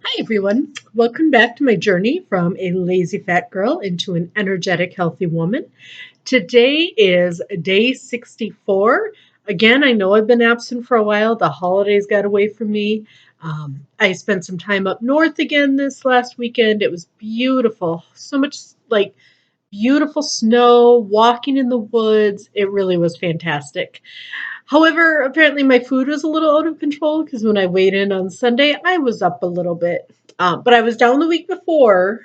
Hi, everyone. Welcome back to my journey from a lazy fat girl into an energetic, healthy woman. Today is day 64. Again, I know I've been absent for a while. The holidays got away from me. I spent some time up north again this last weekend. It was beautiful. So much like beautiful snow, walking in the woods. It really was fantastic. However, apparently my food was a little out of control because when I weighed in on Sunday, I was up a little bit. But I was down the week before.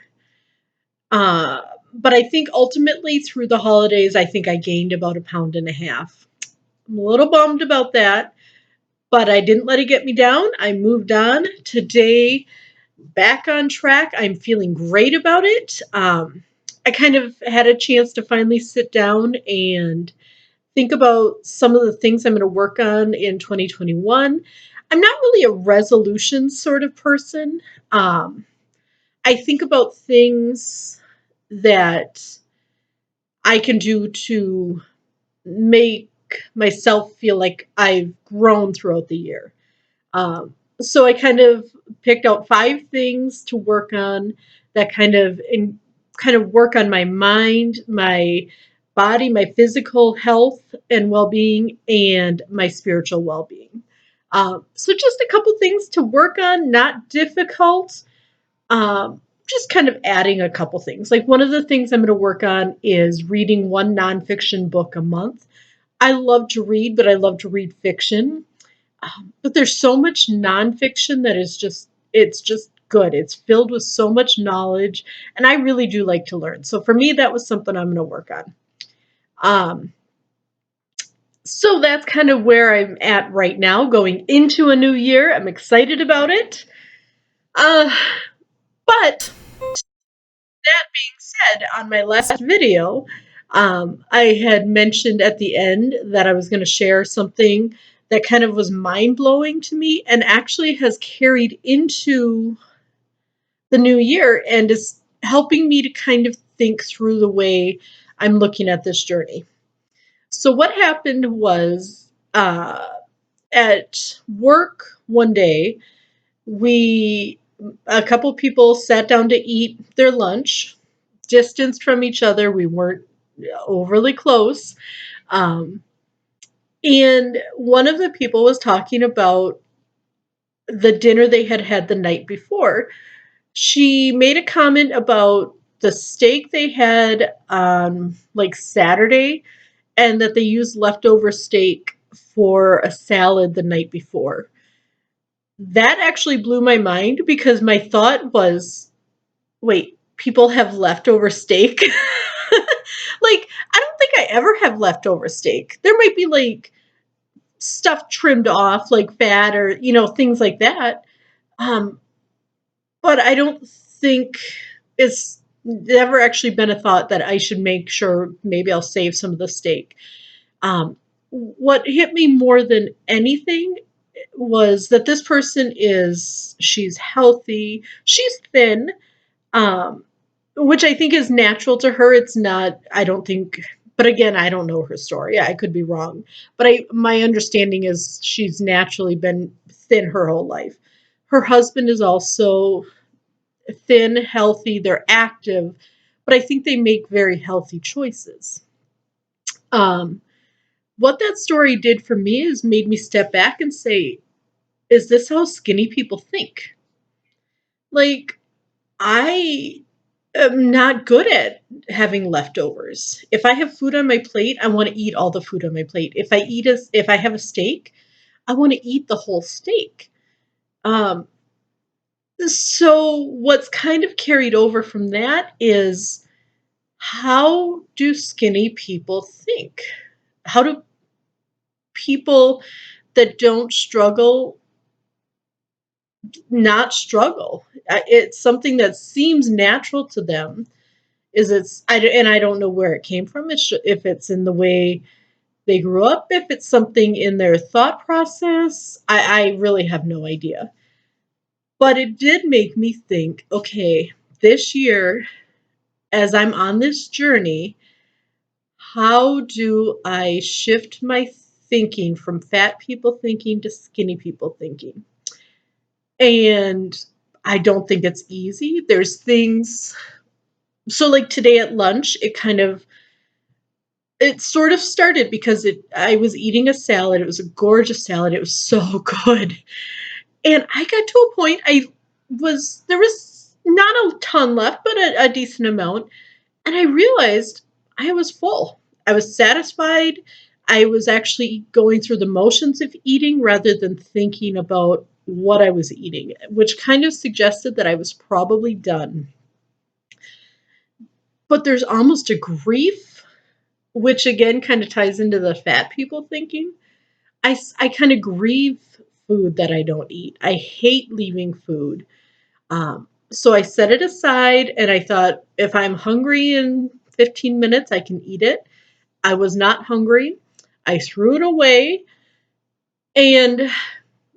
Uh, but I think ultimately through the holidays, I think I gained about a pound and a half. I'm a little bummed about that, but I didn't let it get me down. I moved on. Today, back on track. I'm feeling great about it. I kind of had a chance to finally sit down and think about some of the things I'm going to work on in 2021. I'm not really a resolution sort of person. Um, I think about things that I can do to make myself feel like I've grown throughout the year. So I kind of picked out 5 things to work on that kind of work on my mind, my body, my physical health and well-being, and my spiritual well-being. So just a couple things to work on, not difficult. Just kind of adding a couple things. Like one of the things I'm going to work on is reading one nonfiction book a month. I love to read, but I love to read fiction. But there's so much nonfiction that it's just good. It's filled with so much knowledge, and I really do like to learn. So for me, that was something I'm going to work on. Um, so that's kind of where I'm at right now, going into a new year. I'm excited about it. Uh, but that being said, on my last video, I had mentioned at the end that I was going to share something that kind of was mind blowing to me and actually has carried into the new year and is helping me to kind of think through the way I'm looking at this journey. So, what happened was at work one day, we a couple people sat down to eat their lunch, distanced from each other. We weren't overly close. Um, and one of the people was talking about the dinner they had had the night before. She made a comment about the steak they had on like Saturday and that they used leftover steak for a salad the night before. That actually blew my mind because my thought was, wait, people have leftover steak? Like, I don't think I ever have leftover steak. There might be like stuff trimmed off, like fat or, things like that. Um, but I don't think it's never actually been a thought that I should make sure maybe I'll save some of the steak. What hit me more than anything was that this person she's healthy, she's thin, um, which I think is natural to her. It's not, I don't think, but again, I don't know her story. I could be wrong. But my understanding is she's naturally been thin her whole life. Her husband is also thin, healthy, they're active, but I think they make very healthy choices. Um, what that story did for me is made me step back and say, is this how skinny people think? Like, I am not good at having leftovers. If I have food on my plate, I want to eat all the food on my plate. If I have a steak, I want to eat the whole steak. Um, so what's kind of carried over from that is, how do skinny people think? How do people that don't struggle not struggle? It's something that seems natural to them. And I don't know where it came from. If it's in the way they grew up, if it's something in their thought process, I really have no idea. But it did make me think, okay, this year, as I'm on this journey, how do I shift my thinking from fat people thinking to skinny people thinking? And I don't think it's easy. There's things, so like today at lunch, it sort of started because I was eating a salad. It was a gorgeous salad. It was so good. And I got to a point there was not a ton left, but a decent amount. And I realized I was full. I was satisfied. I was actually going through the motions of eating rather than thinking about what I was eating, which kind of suggested that I was probably done. But there's almost a grief, which again kind of ties into the fat people thinking. I kind of grieve food that I don't eat. I hate leaving food. So I set it aside and I thought, if I'm hungry in 15 minutes, I can eat it. I was not hungry. I threw it away. And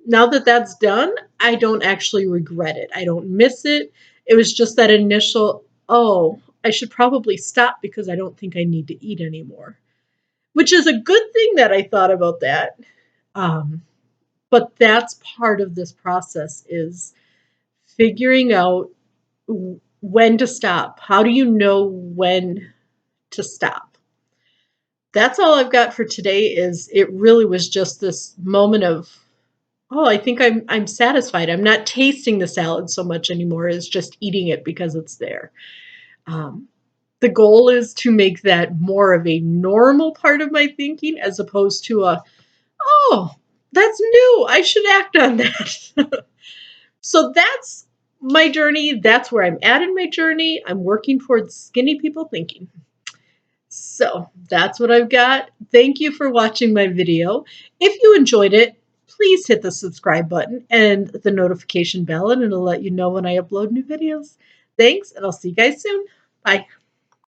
now that that's done, I don't actually regret it. I don't miss it. It was just that initial, oh, I should probably stop because I don't think I need to eat anymore, which is a good thing that I thought about that. Um, but that's part of this process is figuring out when to stop. How do you know when to stop? That's all I've got for today. Is it really was just this moment of, oh, I think I'm satisfied. I'm not tasting the salad so much anymore as just eating it because it's there. Um, the goal is to make that more of a normal part of my thinking as opposed to a, oh, that's new. I should act on that. So that's my journey. That's where I'm at in my journey. I'm working towards skinny people thinking. So that's what I've got. Thank you for watching my video. If you enjoyed it, please hit the subscribe button and the notification bell, and it'll let you know when I upload new videos. Thanks, and I'll see you guys soon. Bye.